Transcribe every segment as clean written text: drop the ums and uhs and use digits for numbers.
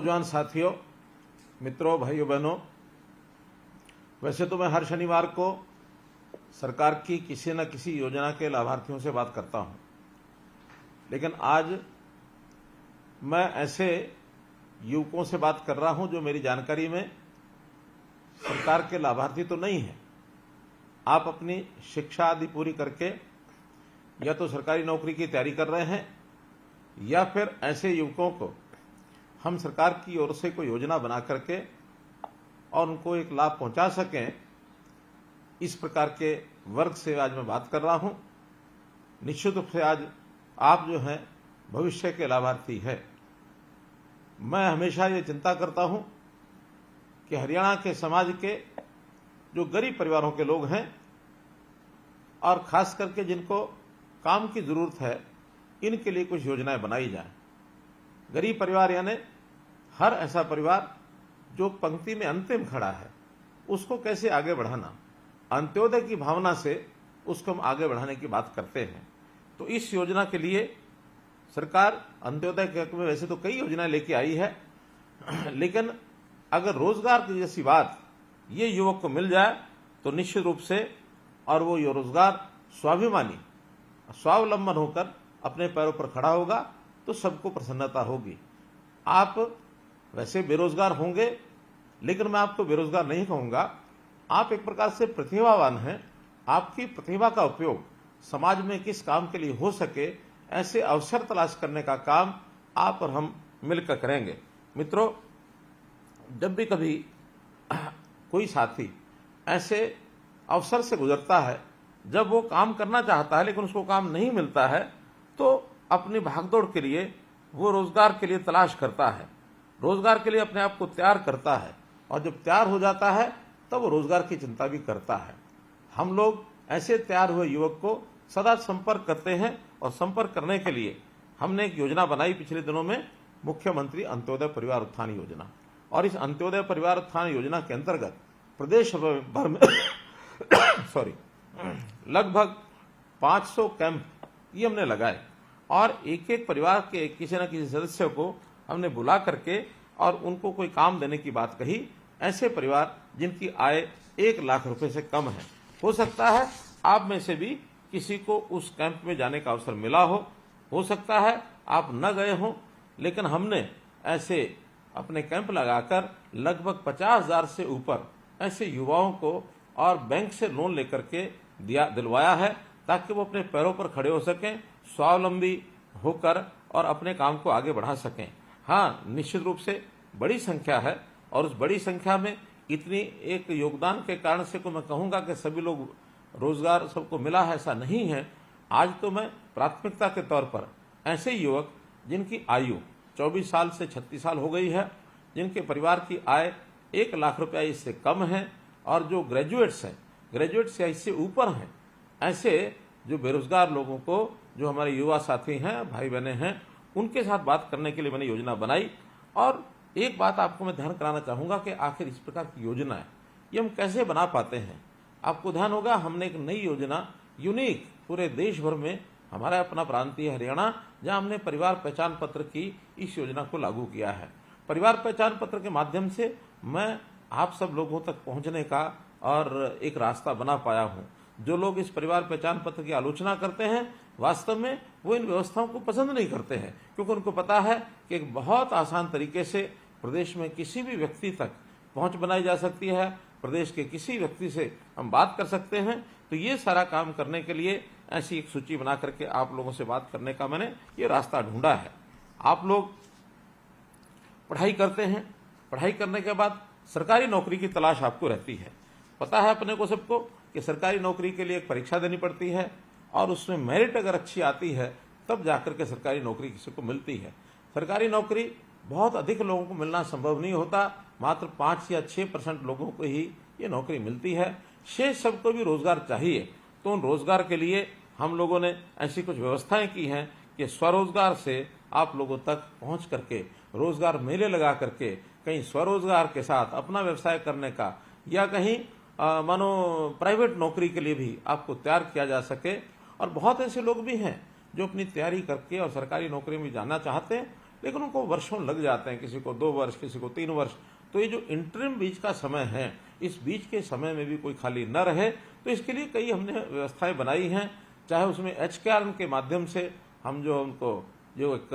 नौजवान साथियों, मित्रों, भाइयों बहनों, वैसे तो मैं हर शनिवार को सरकार की किसी न किसी योजना के लाभार्थियों से बात करता हूं, लेकिन आज मैं ऐसे युवकों से बात कर रहा हूं जो मेरी जानकारी में सरकार के लाभार्थी तो नहीं है। आप अपनी शिक्षा आदि पूरी करके या तो सरकारी नौकरी की तैयारी कर रहे हैं या फिर ऐसे युवकों को हम सरकार की ओर से कोई योजना बना करके और उनको एक लाभ पहुंचा सकें, इस प्रकार के वर्ग से आज मैं बात कर रहा हूं। निश्चित रूप से आज आप जो हैं भविष्य के लाभार्थी है। मैं हमेशा ये चिंता करता हूं कि हरियाणा के समाज के जो गरीब परिवारों के लोग हैं और खास करके जिनको काम की जरूरत है, इनके लिए कुछ योजनाएं बनाई जाएं। गरीब परिवार यानी हर ऐसा परिवार जो पंक्ति में अंतिम खड़ा है, उसको कैसे आगे बढ़ाना, अंत्योदय की भावना से उसको हम आगे बढ़ाने की बात करते हैं। तो इस योजना के लिए सरकार अंत्योदय के हक में वैसे तो कई योजनाएं लेके आई है, लेकिन अगर रोजगार की जैसी बात ये युवक को मिल जाए तो निश्चित रूप से और वो ये रोजगार स्वाभिमानी स्वावलंबन होकर अपने पैरों पर खड़ा होगा तो सबको प्रसन्नता होगी। आप वैसे बेरोजगार होंगे, लेकिन मैं आपको बेरोजगार नहीं कहूंगा। आप एक प्रकार से प्रतिभावान हैं। आपकी प्रतिभा का उपयोग समाज में किस काम के लिए हो सके, ऐसे अवसर तलाश करने का काम आप और हम मिलकर करेंगे। मित्रों, जब भी कभी कोई साथी ऐसे अवसर से गुजरता है जब वो काम करना चाहता है लेकिन उसको काम नहीं मिलता है, तो अपनी भागदौड़ के लिए वो रोजगार के लिए तलाश करता है, रोजगार के लिए अपने आप को तैयार करता है, और जब तैयार हो जाता है तब वो रोजगार की चिंता भी करता है। हम लोग ऐसे तैयार हुए युवक को सदा संपर्क करते हैं, और संपर्क करने के लिए हमने एक योजना बनाई पिछले दिनों में, मुख्यमंत्री अंत्योदय परिवार उत्थान योजना। और इस अंत्योदय परिवार उत्थान योजना के अंतर्गत प्रदेश भर में लगभग 500 कैंप ये हमने लगाए, और एक एक परिवार के किसी न किसी सदस्य को हमने बुला करके और उनको कोई काम देने की बात कही। ऐसे परिवार जिनकी आय 1 लाख रुपए से कम है। हो सकता है आप में से भी किसी को उस कैंप में जाने का अवसर मिला हो सकता है आप न गए हों, लेकिन हमने ऐसे अपने कैंप लगाकर लगभग 50,000 से ऊपर ऐसे युवाओं को और बैंक से लोन लेकर के दिलवाया है, ताकि वो अपने पैरों पर खड़े हो सकें, स्वावलंबी होकर और अपने काम को आगे बढ़ा सकें। हाँ, निश्चित रूप से बड़ी संख्या है, और उस बड़ी संख्या में इतनी एक योगदान के कारण से को मैं कहूंगा कि सभी लोग रोजगार सबको मिला है, ऐसा नहीं है। आज तो मैं प्राथमिकता के तौर पर ऐसे युवक जिनकी आयु 24 साल से 36 साल हो गई है, जिनके परिवार की आय 1 लाख रुपया इससे कम है, और जो ग्रेजुएट्स हैं, ग्रेजुएट से इससे ऊपर हैं, ऐसे जो बेरोजगार लोगों को, जो हमारे युवा साथी हैं, भाई बहने हैं, उनके साथ बात करने के लिए मैंने योजना बनाई। और एक बात आपको मैं ध्यान कराना चाहूंगा कि आखिर इस प्रकार की योजना है ये हम कैसे बना पाते हैं। आपको ध्यान होगा, हमने एक नई योजना यूनिक पूरे देश भर में, हमारा अपना प्रांतीय हरियाणा, जहां हमने परिवार पहचान पत्र की इस योजना को लागू किया है। परिवार पहचान पत्र के माध्यम से मैं आप सब लोगों तक पहुंचने का और एक रास्ता बना पाया हूं। जो लोग इस परिवार पहचान पत्र की आलोचना करते हैं, वास्तव में वो इन व्यवस्थाओं को पसंद नहीं करते हैं, क्योंकि उनको पता है कि एक बहुत आसान तरीके से प्रदेश में किसी भी व्यक्ति तक पहुंच बनाई जा सकती है, प्रदेश के किसी व्यक्ति से हम बात कर सकते हैं। तो ये सारा काम करने के लिए ऐसी एक सूची बना करके आप लोगों से बात करने का मैंने ये रास्ता ढूंढा है। आप लोग पढ़ाई करते हैं, पढ़ाई करने के बाद सरकारी नौकरी की तलाश आपको रहती है। पता है अपने को सबको कि सरकारी नौकरी के लिए एक परीक्षा देनी पड़ती है, और उसमें मेरिट अगर अच्छी आती है तब जाकर के सरकारी नौकरी किसी को मिलती है। सरकारी नौकरी बहुत अधिक लोगों को मिलना संभव नहीं होता, मात्र 5 या 6% लोगों को ही ये नौकरी मिलती है। शेष सबको भी रोजगार चाहिए। तो उन रोजगार के लिए हम लोगों ने ऐसी कुछ व्यवस्थाएं की हैं कि स्वरोजगार से आप लोगों तक पहुंच करके, रोजगार मेले लगा करके, कहीं स्वरोजगार के साथ अपना व्यवसाय करने का, या कहीं मानो प्राइवेट नौकरी के लिए भी आपको तैयार किया जा सके। और बहुत ऐसे लोग भी हैं जो अपनी तैयारी करके और सरकारी नौकरी में जाना चाहते हैं, लेकिन उनको वर्षों लग जाते हैं, किसी को 2 वर्ष, किसी को 3 वर्ष। तो ये जो इंटरिम बीच का समय है, इस बीच के समय में भी कोई खाली न रहे, तो इसके लिए कई हमने व्यवस्थाएं बनाई हैं। चाहे उसमें HKRN के माध्यम से हम जो उनको जो एक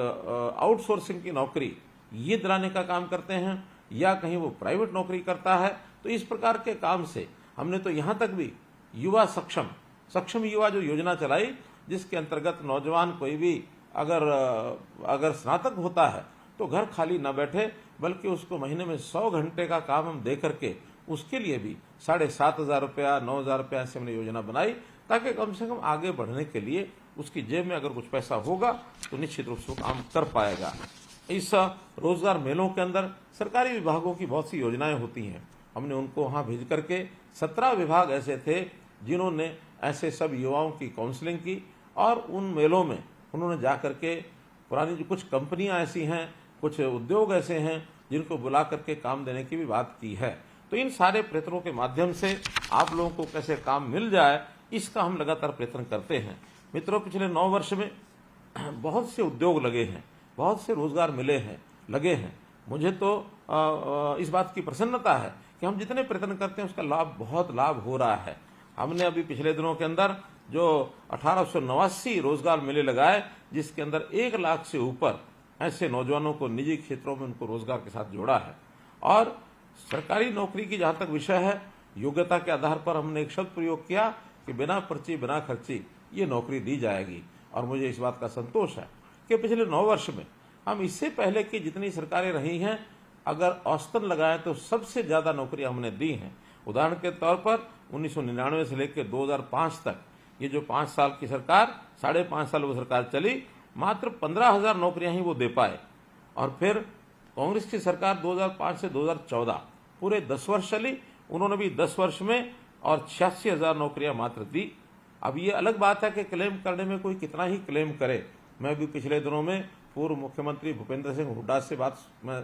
आउटसोर्सिंग की नौकरी ये दिलाने का काम करते हैं, या कहीं वो प्राइवेट नौकरी करता है, तो इस प्रकार के काम से हमने तो यहाँ तक भी युवा सक्षम युवा जो योजना चलाई, जिसके अंतर्गत नौजवान कोई भी अगर स्नातक होता है तो घर खाली न बैठे, बल्कि उसको महीने में 100 घंटे का काम हम दे करके उसके लिए भी 7,500 रुपया, 9,000 रुपया ऐसे हमने योजना बनाई, ताकि कम से कम आगे बढ़ने के लिए उसकी जेब में अगर कुछ पैसा होगा तो निश्चित रूप से वो काम कर पाएगा। इस रोजगार मेलों के अंदर सरकारी विभागों की बहुत सी योजनाएं होती हैं। हमने उनको वहां भेज करके 17 विभाग ऐसे थे जिन्होंने ऐसे सब युवाओं की काउंसलिंग की, और उन मेलों में उन्होंने जाकर के पुरानी जो कुछ कंपनियां ऐसी हैं, कुछ उद्योग ऐसे हैं जिनको बुला करके काम देने की भी बात की है। तो इन सारे प्रयत्नों के माध्यम से आप लोगों को कैसे काम मिल जाए, इसका हम लगातार प्रयत्न करते हैं। मित्रों, पिछले 9 वर्ष में बहुत से उद्योग लगे हैं, बहुत से रोजगार लगे हैं। मुझे तो इस बात की प्रसन्नता है कि हम जितने प्रयत्न करते हैं उसका बहुत लाभ हो रहा है। हमने अभी पिछले दिनों के अंदर जो 1889 रोजगार मेले लगाए, जिसके अंदर 1 लाख से ऊपर ऐसे नौजवानों को निजी क्षेत्रों में उनको रोजगार के साथ जोड़ा है। और सरकारी नौकरी की जहां तक विषय है, योग्यता के आधार पर हमने एक शब्द प्रयोग किया कि बिना पर्ची बिना खर्ची ये नौकरी दी जाएगी। और मुझे इस बात का संतोष है कि पिछले 9 वर्ष में हम इससे पहले की जितनी सरकारें रही हैं, अगर औसतन लगाएं तो सबसे ज्यादा नौकरियां हमने दी हैं। उदाहरण के तौर पर 1999 से लेकर 2005 तक ये जो 5 साल की सरकार, 5.5 साल वो सरकार चली, मात्र 15,000 नौकरियां ही वो दे पाए। और फिर कांग्रेस की सरकार 2005 से 2014 पूरे 10 वर्ष चली, उन्होंने भी 10 वर्ष में और 86,000 नौकरियां मात्र दी। अब ये अलग बात है कि क्लेम करने में कोई कितना ही क्लेम करे। मैं भी पिछले दिनों में पूर्व मुख्यमंत्री भूपेंद्र सिंह हुड्डा से मैं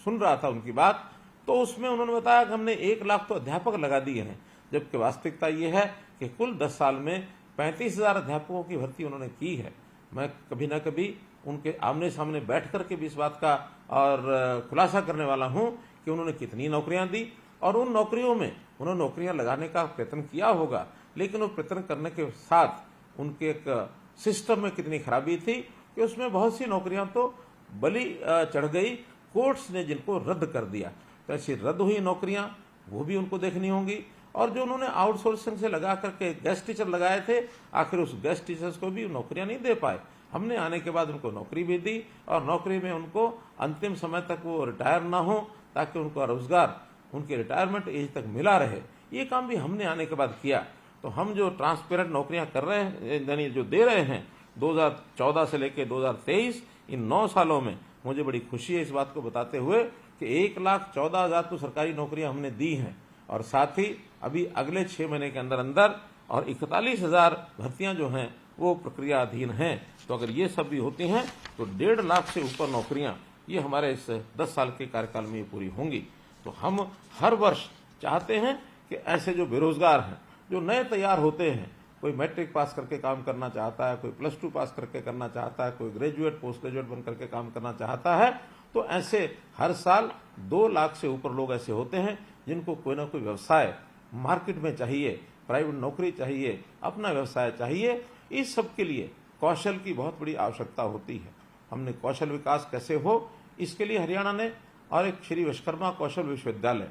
सुन रहा था उनकी बात, तो उसमें उन्होंने बताया कि हमने 1 लाख तो अध्यापक लगा दिए हैं, जबकि वास्तविकता ये है कि कुल 10 साल में 35,000 अध्यापकों की भर्ती उन्होंने की है। मैं कभी न कभी उनके आमने सामने बैठ करके भी इस बात का और खुलासा करने वाला हूं कि उन्होंने कितनी नौकरियां दी, और उन नौकरियों में उन्होंने नौकरियां लगाने का प्रयत्न किया होगा, लेकिन वो प्रयत्न करने के साथ उनके एक सिस्टम में कितनी खराबी थी कि उसमें बहुत सी नौकरियां तो बलि चढ़ गई, कोर्ट्स ने जिनको रद्द कर दिया। तो ऐसी रद्द हुई नौकरियां वो भी उनको देखनी होंगी। और जो उन्होंने आउटसोर्सिंग से लगा करके गेस्ट टीचर लगाए थे, आखिर उस गेस्ट टीचर्स को भी नौकरियां नहीं दे पाए। हमने आने के बाद उनको नौकरी भी दी, और नौकरी में उनको अंतिम समय तक वो रिटायर ना हो, ताकि उनको रोजगार उनके रिटायरमेंट एज तक मिला रहे। ये काम भी हमने आने के बाद किया। तो हम जो ट्रांसपेरेंट नौकरियां कर रहे हैं, यानी जो दे रहे हैं 2014 से लेकर 2023, इन 9 सालों में मुझे बड़ी खुशी है इस बात को बताते हुए कि 1,14,000 तो सरकारी नौकरियां हमने दी हैं, और साथ ही अभी अगले 6 महीने के अंदर अंदर और 41,000 भर्तियां जो हैं वो प्रक्रियाधीन हैं। तो अगर ये सब भी होती हैं तो 1.5 लाख से ऊपर नौकरियां ये हमारे इस 10 साल के कार्यकाल में पूरी होंगी। तो हम हर वर्ष चाहते हैं कि ऐसे जो बेरोजगार हैं, जो नए तैयार होते हैं, कोई मैट्रिक पास करके काम करना चाहता है, कोई +2 पास करके करना चाहता है, कोई ग्रेजुएट पोस्ट ग्रेजुएट बन करके काम करना चाहता है, तो ऐसे हर साल 2 लाख से ऊपर लोग ऐसे होते हैं जिनको कोई ना कोई व्यवसाय मार्केट में चाहिए, प्राइवेट नौकरी चाहिए, अपना व्यवसाय चाहिए। इस सब के लिए कौशल की बहुत बड़ी आवश्यकता होती है। हमने कौशल विकास कैसे हो, इसके लिए हरियाणा ने और एक श्री विश्वकर्मा कौशल विश्वविद्यालय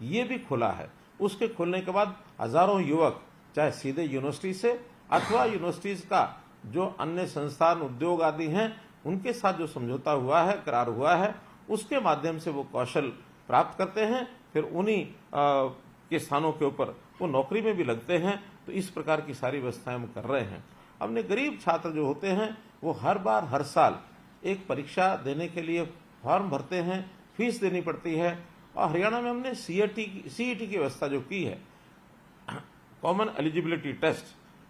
ये भी खुला है। उसके खुलने के बाद हजारों युवक चाहे सीधे यूनिवर्सिटी से अथवा यूनिवर्सिटीज का जो अन्य संस्थान उद्योग आदि हैं उनके साथ जो समझौता हुआ है, करार हुआ है, उसके माध्यम से वो कौशल प्राप्त करते हैं, फिर उन्हीं के स्थानों के ऊपर वो नौकरी में भी लगते हैं। तो इस प्रकार की सारी व्यवस्थाएं हम कर रहे हैं। हमने गरीब छात्र जो होते हैं वो हर साल एक परीक्षा देने के लिए फॉर्म भरते हैं, फीस देनी पड़ती है। और हरियाणा में हमने सीईटी की व्यवस्था जो की है, कॉमन एलिजिबिलिटी टेस्ट,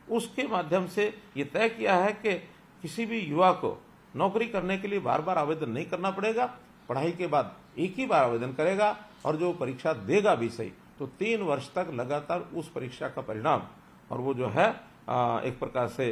उसके माध्यम से ये तय किया है कि किसी भी युवा को नौकरी करने के लिए बार बार आवेदन नहीं करना पड़ेगा। पढ़ाई के बाद एक ही बार आवेदन करेगा, और जो परीक्षा देगा भी सही तो 3 वर्ष तक लगातार उस परीक्षा का परिणाम और वो जो है एक प्रकार से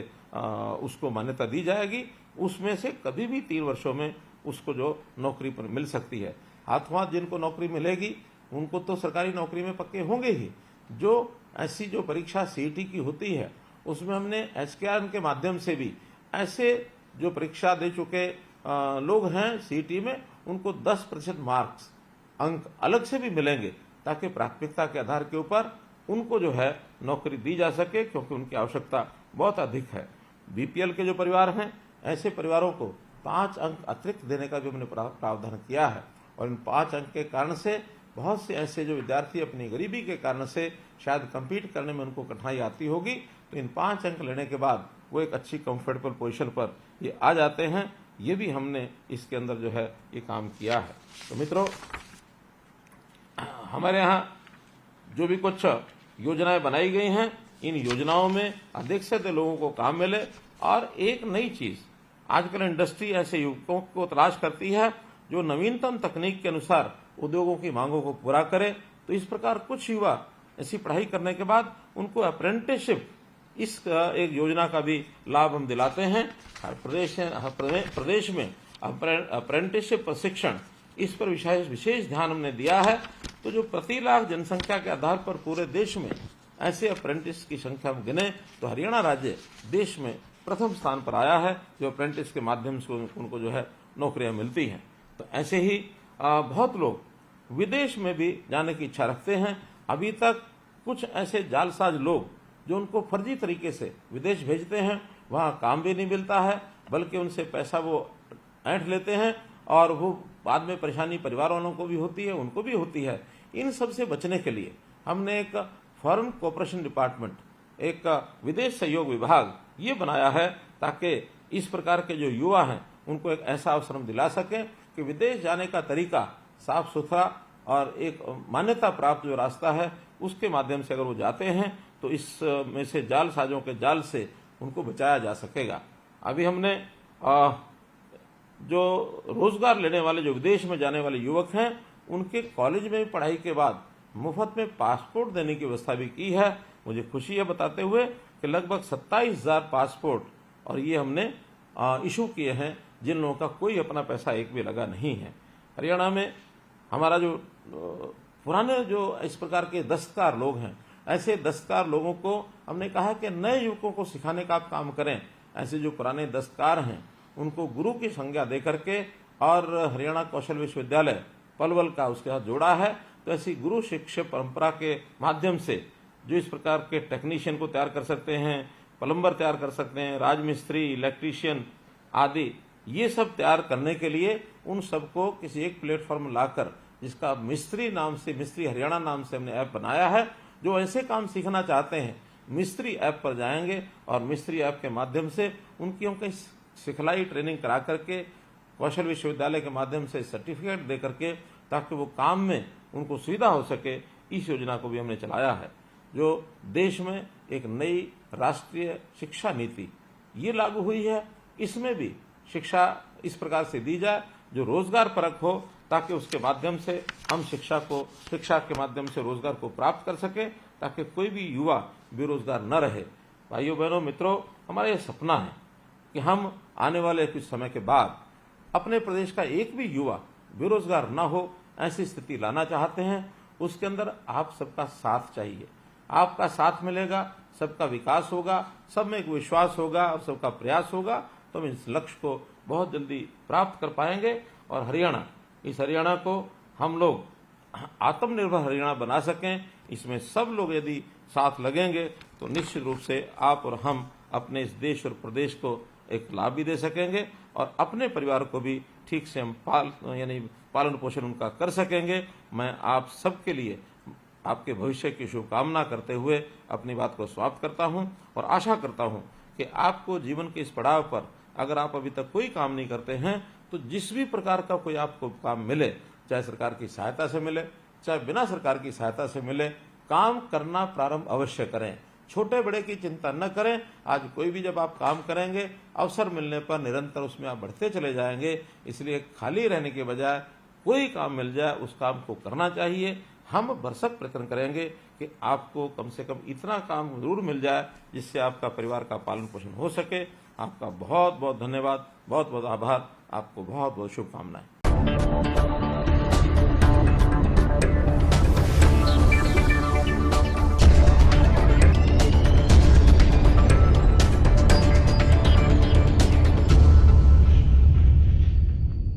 उसको मान्यता दी जाएगी। उसमें से कभी भी 3 वर्षों में उसको जो नौकरी पर मिल सकती है। हाथों हाथ जिनको नौकरी मिलेगी उनको तो सरकारी नौकरी में पक्के होंगे ही। जो ऐसी जो परीक्षा सीईटी की होती है उसमें हमने एचकेआर के माध्यम से भी ऐसे जो परीक्षा दे चुके लोग हैं सीईटी में, उनको 10% मार्क्स अंक अलग से भी मिलेंगे, ताकि प्राथमिकता के आधार के ऊपर उनको जो है नौकरी दी जा सके, क्योंकि उनकी आवश्यकता बहुत अधिक है। बीपीएल के जो परिवार हैं, ऐसे परिवारों को 5 अंक अतिरिक्त देने का भी हमने प्रावधान किया है। और इन 5 अंक के कारण से बहुत से ऐसे जो विद्यार्थी अपनी गरीबी के कारण से शायद कम्पीट करने में उनको कठिनाई आती होगी, तो इन 5 अंक लेने के बाद वो एक अच्छी कंफर्टेबल पोजीशन पर ये आ जाते हैं। ये भी हमने इसके अंदर जो है ये काम किया है। तो मित्रों, हमारे यहाँ जो भी कुछ योजनाएं बनाई गई हैं, इन योजनाओं में अधिक से अधिक लोगों को काम मिले। और एक नई चीज, आजकल इंडस्ट्री ऐसे युवकों को तलाश करती है जो नवीनतम तकनीक के अनुसार उद्योगों की मांगों को पूरा करे। तो इस प्रकार कुछ युवा ऐसी पढ़ाई करने के बाद उनको अप्रेंटिसशिप, इस एक योजना का भी लाभ हम दिलाते हैं। हर प्रदेश में अप्रेंटिसशिप प्रशिक्षण, इस पर विशेष ध्यान हमने दिया है। तो जो प्रति लाख जनसंख्या के आधार पर पूरे देश में ऐसे अप्रेंटिस की संख्या हम गिने तो हरियाणा राज्य देश में प्रथम स्थान पर आया है, जो अप्रेंटिस के माध्यम से उनको जो है नौकरियां मिलती हैं। तो ऐसे ही बहुत लोग विदेश में भी जाने की इच्छा रखते हैं। अभी तक कुछ ऐसे जालसाज लोग जो उनको फर्जी तरीके से विदेश भेजते हैं, वहां काम भी नहीं मिलता है, बल्कि उनसे पैसा वो ऐंठ लेते हैं और वो बाद में परेशानी परिवार वालों को भी होती है, उनको भी होती है। इन सब से बचने के लिए हमने एक फॉरेन कोऑपरेशन डिपार्टमेंट, एक विदेश सहयोग विभाग ये बनाया है, ताकि इस प्रकार के जो युवा हैं उनको एक ऐसा अवसर हम दिला सकें कि विदेश जाने का तरीका साफ सुथरा और एक मान्यता प्राप्त जो रास्ता है उसके माध्यम से अगर वो जाते हैं तो इस में से जालसाजों के जाल से उनको बचाया जा सकेगा। अभी हमने जो रोजगार लेने वाले, जो विदेश में जाने वाले युवक हैं, उनके कॉलेज में पढ़ाई के बाद मुफ्त में पासपोर्ट देने की व्यवस्था भी की है। मुझे खुशी है बताते हुए कि लगभग 27,000 पासपोर्ट और ये हमने इशू किए हैं, जिन लोगों का कोई अपना पैसा एक भी लगा नहीं है। हरियाणा में हमारा जो पुराने जो इस प्रकार के दस्तकार लोग हैं, ऐसे दस्तकार लोगों को हमने कहा कि नए युवकों को सिखाने का आप काम करें। ऐसे जो पुराने दस्तकार हैं उनको गुरु की संज्ञा दे करके और हरियाणा कौशल विश्वविद्यालय पलवल का उसके साथ जोड़ा है। तो ऐसी गुरु शिष्य परंपरा के माध्यम से जो इस प्रकार के टेक्नीशियन को तैयार कर सकते हैं, प्लम्बर तैयार कर सकते हैं, राजमिस्त्री, इलेक्ट्रीशियन आदि, ये सब तैयार करने के लिए उन सबको किसी एक प्लेटफॉर्म लाकर, जिसका मिस्त्री नाम से, मिस्त्री हरियाणा नाम से हमने ऐप बनाया है। जो ऐसे काम सीखना चाहते हैं मिस्त्री ऐप पर जाएंगे और मिस्त्री ऐप के माध्यम से उनकी सिखलाई ट्रेनिंग करा करके कौशल विश्वविद्यालय के माध्यम से सर्टिफिकेट दे करके, ताकि वो काम में उनको सुविधा हो सके, इस योजना को भी हमने चलाया है। जो देश में एक नई राष्ट्रीय शिक्षा नीति ये लागू हुई है, इसमें भी शिक्षा इस प्रकार से दी जाए जो रोजगार परक हो, ताकि उसके माध्यम से हम शिक्षा के माध्यम से रोजगार को प्राप्त कर सके, ताकि कोई भी युवा बेरोजगार न रहे। भाइयों बहनों मित्रों, हमारा यह सपना है कि हम आने वाले कुछ समय के बाद अपने प्रदेश का एक भी युवा बेरोजगार न हो, ऐसी स्थिति लाना चाहते हैं। उसके अंदर आप सबका साथ चाहिए। आपका साथ मिलेगा, सबका विकास होगा, सब में एक विश्वास होगा और सबका प्रयास होगा, तो हम इस लक्ष्य को बहुत जल्दी प्राप्त कर पाएंगे। और इस हरियाणा को हम लोग आत्मनिर्भर हरियाणा बना सकें, इसमें सब लोग यदि साथ लगेंगे तो निश्चित रूप से आप और हम अपने इस देश और प्रदेश को एक लाभ भी दे सकेंगे और अपने परिवार को भी ठीक से हम पालन पोषण उनका कर सकेंगे। मैं आप सबके लिए आपके भविष्य की शुभकामना करते हुए अपनी बात को समाप्त करता हूं और आशा करता हूं कि आपको जीवन के इस पड़ाव पर अगर आप अभी तक कोई काम नहीं करते हैं तो जिस भी प्रकार का कोई आपको काम मिले, चाहे सरकार की सहायता से मिले चाहे बिना सरकार की सहायता से मिले, काम करना प्रारंभ अवश्य करें। छोटे बड़े की चिंता न करें। आज कोई भी जब आप काम करेंगे, अवसर मिलने पर निरंतर उसमें आप बढ़ते चले जाएंगे। इसलिए खाली रहने के बजाय कोई काम मिल जाए उस काम को करना चाहिए। हम भरसक प्रयत्न करेंगे कि आपको कम से कम इतना काम जरूर मिल जाए जिससे आपका परिवार का पालन पोषण हो सके। आपका बहुत बहुत धन्यवाद, बहुत बहुत आभार। आपको बहुत बहुत शुभकामनाएं।